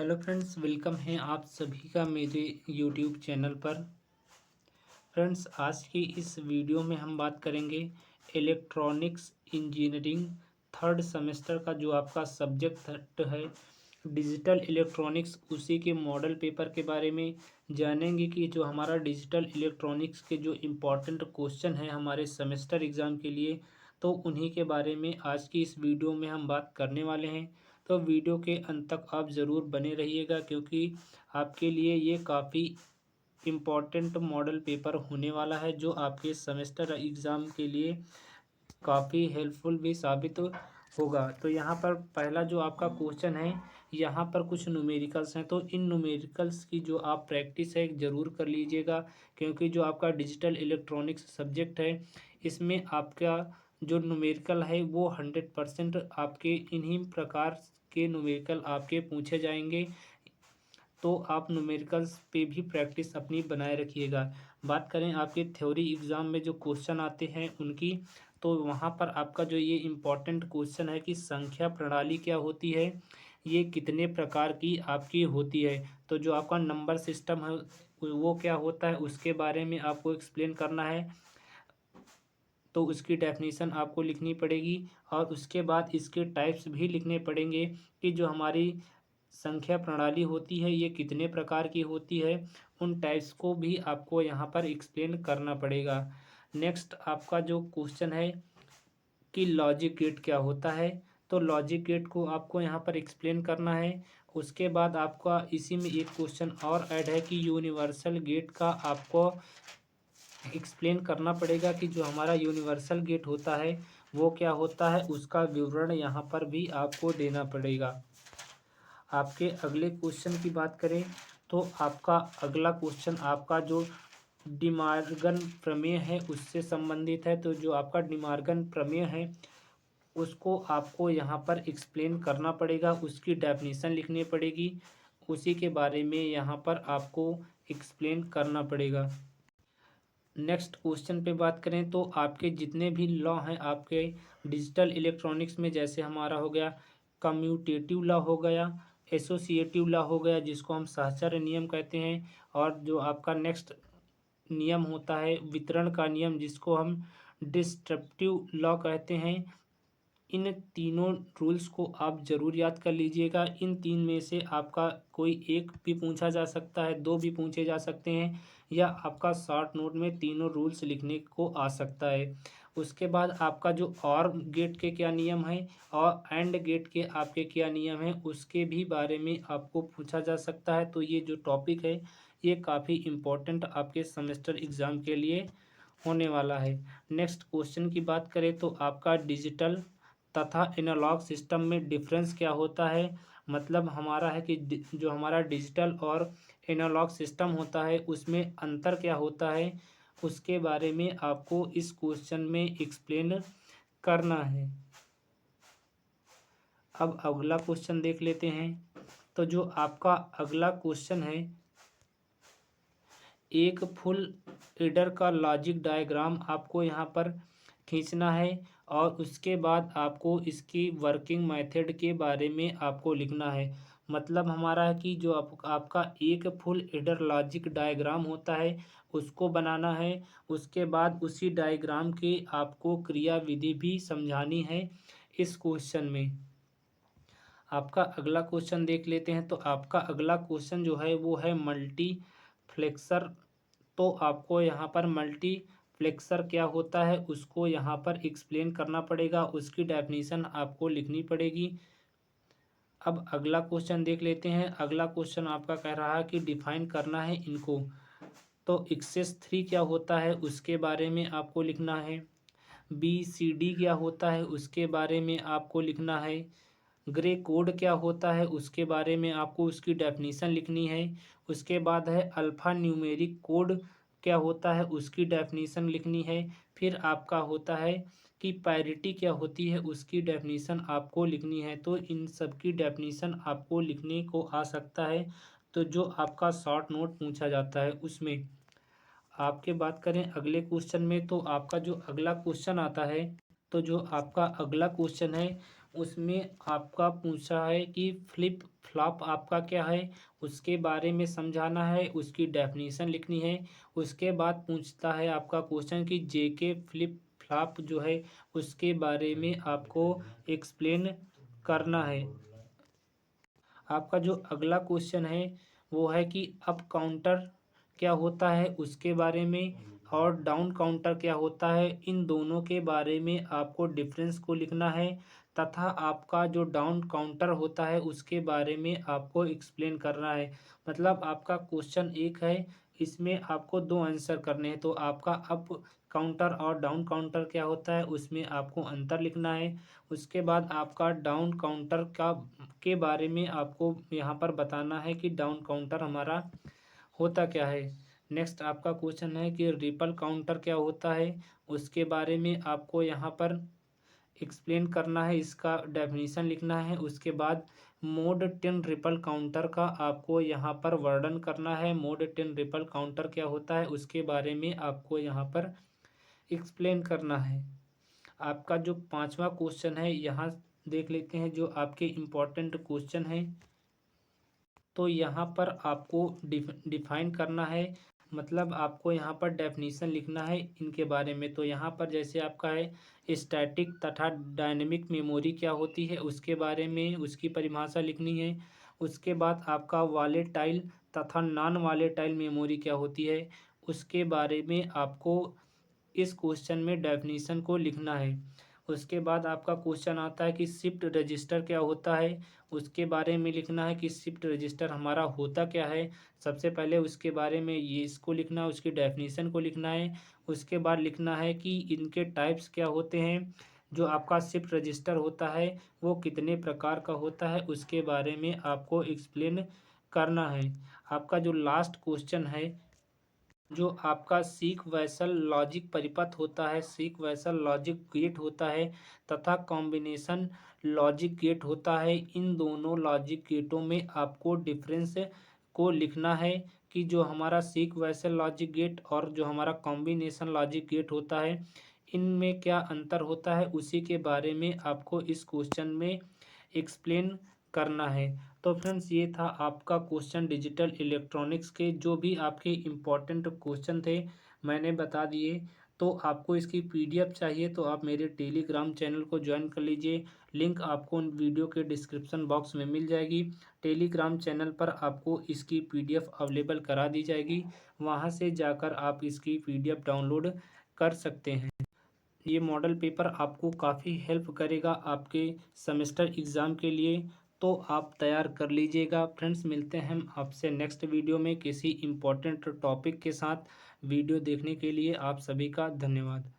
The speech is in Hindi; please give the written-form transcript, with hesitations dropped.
हेलो फ्रेंड्स, वेलकम है आप सभी का मेरे यूट्यूब चैनल पर। फ्रेंड्स, आज की इस वीडियो में हम बात करेंगे इलेक्ट्रॉनिक्स इंजीनियरिंग थर्ड सेमेस्टर का जो आपका सब्जेक्ट है डिजिटल इलेक्ट्रॉनिक्स, उसी के मॉडल पेपर के बारे में जानेंगे कि जो हमारा डिजिटल इलेक्ट्रॉनिक्स के जो इम्पोर्टेंट क्वेश्चन है हमारे सेमेस्टर एग्ज़ाम के लिए, तो उन्हीं के बारे में आज की इस वीडियो में हम बात करने वाले हैं। तो वीडियो के अंत तक आप ज़रूर बने रहिएगा, क्योंकि आपके लिए ये काफ़ी इम्पॉर्टेंट मॉडल पेपर होने वाला है, जो आपके सेमेस्टर एग्ज़ाम के लिए काफ़ी हेल्पफुल भी साबित होगा। तो यहाँ पर पहला जो आपका क्वेश्चन है, यहाँ पर कुछ न्यूमेरिकल्स हैं, तो इन न्यूमेरिकल्स की जो आप प्रैक्टिस है ज़रूर कर लीजिएगा, क्योंकि जो आपका डिजिटल इलेक्ट्रॉनिक्स सब्जेक्ट है इसमें आपका जो न्यूमेरिकल है वो 100% आपके इन्हीं प्रकार के न्यूमेरिकल आपके पूछे जाएंगे। तो आप न्यूमेरिकल्स पे भी प्रैक्टिस अपनी बनाए रखिएगा। बात करें आपके थ्योरी एग्ज़ाम में जो क्वेश्चन आते हैं उनकी, तो वहाँ पर आपका जो ये इम्पोर्टेंट क्वेश्चन है कि संख्या प्रणाली क्या होती है, ये कितने प्रकार की आपकी होती है। तो जो आपका नंबर सिस्टम है वो क्या होता है, उसके बारे में आपको एक्सप्लेन करना है। तो उसकी डेफिनेशन आपको लिखनी पड़ेगी, और उसके बाद इसके टाइप्स भी लिखने पड़ेंगे कि जो हमारी संख्या प्रणाली होती है ये कितने प्रकार की होती है। उन टाइप्स को भी आपको यहाँ पर एक्सप्लेन करना पड़ेगा। नेक्स्ट आपका जो क्वेश्चन है कि लॉजिक गेट क्या होता है, तो लॉजिक गेट को आपको यहाँ पर एक्सप्लेन करना है। उसके बाद आपका इसी में एक क्वेश्चन और ऐड है कि यूनिवर्सल गेट का आपको एक्सप्लेन करना पड़ेगा कि जो हमारा यूनिवर्सल गेट होता है वो क्या होता है, उसका विवरण यहाँ पर भी आपको देना पड़ेगा। आपके अगले क्वेश्चन की बात करें तो आपका अगला क्वेश्चन आपका जो डिमॉर्गन प्रमेय है उससे संबंधित है। तो जो आपका डिमॉर्गन प्रमेय है उसको आपको यहाँ पर एक्सप्लेन करना पड़ेगा, उसकी डेफिनेशन लिखनी पड़ेगी, उसी के बारे में यहाँ पर आपको एक्सप्लेन करना पड़ेगा। नेक्स्ट क्वेश्चन पे बात करें तो आपके जितने भी लॉ हैं आपके डिजिटल इलेक्ट्रॉनिक्स में, जैसे हमारा हो गया कम्यूटेटिव लॉ, हो गया एसोसिएटिव लॉ, हो गया जिसको हम साहचर्य नियम कहते हैं, और जो आपका नेक्स्ट नियम होता है वितरण का नियम, जिसको हम डिस्ट्रप्टिव लॉ कहते हैं। इन तीनों रूल्स को आप ज़रूर याद कर लीजिएगा। इन तीन में से आपका कोई एक भी पूछा जा सकता है, दो भी पूछे जा सकते हैं, या आपका शॉर्ट नोट में तीनों रूल्स लिखने को आ सकता है। उसके बाद आपका जो और गेट के क्या नियम है और एंड गेट के आपके क्या नियम हैं, उसके भी बारे में आपको पूछा जा सकता है। तो ये जो टॉपिक है ये काफ़ी इम्पोर्टेंट आपके सेमेस्टर एग्ज़ाम के लिए होने वाला है। नेक्स्ट क्वेश्चन की बात करें तो आपका डिजिटल तथा एनालॉग सिस्टम में डिफरेंस क्या होता है, मतलब हमारा है कि जो हमारा डिजिटल और एनालॉग सिस्टम होता है उसमें अंतर क्या होता है, उसके बारे में आपको इस क्वेश्चन में एक्सप्लेन करना है। अब अगला क्वेश्चन देख लेते हैं। तो जो आपका अगला क्वेश्चन है, एक फुल एडर का लॉजिक डायग्राम आपको यहाँ पर खींचना है, और उसके बाद आपको इसकी वर्किंग मेथड के बारे में आपको लिखना है। मतलब हमारा है कि जो आपका एक फुल एडर लॉजिक डायग्राम होता है उसको बनाना है। उसके बाद उसी डायग्राम के आपको क्रिया विधि भी समझानी है इस क्वेश्चन में। आपका अगला क्वेश्चन देख लेते हैं। तो आपका अगला क्वेश्चन जो है वो है मल्टीप्लेक्सर। तो आपको यहाँ पर मल्टीप्लेक्सर क्या होता है उसको यहाँ पर एक्सप्लेन करना पड़ेगा, उसकी डेफिनेशन आपको लिखनी पड़ेगी। अब अगला क्वेश्चन देख लेते हैं। अगला क्वेश्चन आपका कह रहा है कि डिफाइन करना है इनको। तो एक्सेस 3 क्या होता है उसके बारे में आपको लिखना है। BCD क्या होता है उसके बारे में आपको लिखना है। ग्रे कोड क्या होता है उसके बारे में आपको उसकी डेफिनेशन लिखनी है। उसके बाद है अल्फ़ा न्यूमेरिक कोड क्या होता है उसकी डेफिनेशन लिखनी है। फिर आपका होता है कि पैरिटी क्या होती है उसकी डेफिनेशन आपको लिखनी है। तो इन सब की डेफिनेशन आपको लिखने को आ सकता है, तो जो आपका शॉर्ट नोट पूछा जाता है उसमें। आपके बात करें अगले क्वेश्चन में, तो आपका जो अगला क्वेश्चन आता है, तो जो आपका अगला क्वेश्चन है उसमें आपका पूछा है कि फ्लिप फ्लॉप आपका क्या है, उसके बारे में समझाना है, उसकी डेफिनेशन लिखनी है। उसके बाद पूछता है आपका क्वेश्चन कि जेके फ्लिप फ्लॉप जो है उसके बारे में आपको एक्सप्लेन करना है। आपका जो अगला क्वेश्चन है वो है कि अप काउंटर क्या होता है उसके बारे में, और डाउन काउंटर क्या होता है, इन दोनों के बारे में आपको डिफरेंस को लिखना है। तथा आपका जो डाउन काउंटर होता है उसके बारे में आपको एक्सप्लेन करना है। मतलब आपका क्वेश्चन एक है, इसमें आपको दो आंसर करने हैं। तो आपका अप काउंटर और डाउन काउंटर क्या होता है उसमें आपको अंतर लिखना है। उसके बाद आपका डाउन काउंटर का के बारे में आपको यहाँ पर बताना है कि डाउन काउंटर हमारा होता क्या है। नेक्स्ट आपका क्वेश्चन है कि रिपल काउंटर क्या होता है, उसके बारे में आपको यहाँ पर एक्सप्लेन करना है, इसका डेफिनेशन लिखना है। उसके बाद मोड 10 रिपल काउंटर का आपको यहाँ पर वर्णन करना है। मोड 10 रिपल काउंटर क्या होता है उसके बारे में आपको यहाँ पर एक्सप्लेन करना है। आपका जो पांचवा क्वेश्चन है यहाँ देख लेते हैं, जो आपके इम्पोर्टेंट क्वेश्चन है। तो यहाँ पर आपको डिफाइन करना है, मतलब आपको यहाँ पर डेफिनेशन लिखना है इनके बारे में। तो यहाँ पर जैसे आपका है स्टैटिक तथा डायनेमिक मेमोरी क्या होती है उसके बारे में उसकी परिभाषा लिखनी है। उसके बाद आपका वॉलेटाइल तथा नॉन वॉलेटाइल मेमोरी क्या होती है उसके बारे में आपको इस क्वेश्चन में डेफिनेशन को लिखना है। उसके बाद आपका क्वेश्चन आता है कि शिफ्ट रजिस्टर क्या होता है, उसके बारे में लिखना है कि शिफ्ट रजिस्टर हमारा होता क्या है। सबसे पहले उसके बारे में ये इसको लिखना है, उसकी डेफिनेशन को लिखना है। उसके बाद लिखना है कि इनके टाइप्स क्या होते हैं, जो आपका शिफ्ट रजिस्टर होता है वो कितने प्रकार का होता है उसके बारे में आपको एक्सप्लेन करना है। आपका जो लास्ट क्वेश्चन है, जो आपका सीक वैसल लॉजिक परिपथ होता है, सीक वैसल लॉजिक गेट होता है तथा कॉम्बिनेशन लॉजिक गेट होता है, इन दोनों लॉजिक गेटों में आपको डिफरेंस को लिखना है कि जो हमारा सीक वैसल लॉजिक गेट और जो हमारा कॉम्बिनेशन लॉजिक गेट होता है इनमें क्या अंतर होता है उसी के बारे में आपको इस क्वेश्चन में एक्सप्लेन करना है। तो फ्रेंड्स ये था आपका क्वेश्चन डिजिटल इलेक्ट्रॉनिक्स के, जो भी आपके इम्पोर्टेंट क्वेश्चन थे मैंने बता दिए। तो आपको इसकी पीडीएफ चाहिए तो आप मेरे टेलीग्राम चैनल को ज्वाइन कर लीजिए, लिंक आपको वीडियो के डिस्क्रिप्शन बॉक्स में मिल जाएगी। टेलीग्राम चैनल पर आपको इसकी पीडीएफ अवेलेबल करा दी जाएगी, वहाँ से जाकर आप इसकी पीडीएफ डाउनलोड कर सकते हैं। ये मॉडल पेपर आपको काफ़ी हेल्प करेगा आपके सेमेस्टर एग्ज़ाम के लिए, तो आप तैयार कर लीजिएगा। फ्रेंड्स मिलते हैं हम आपसे नेक्स्ट वीडियो में किसी इम्पोर्टेंट टॉपिक के साथ। वीडियो देखने के लिए आप सभी का धन्यवाद।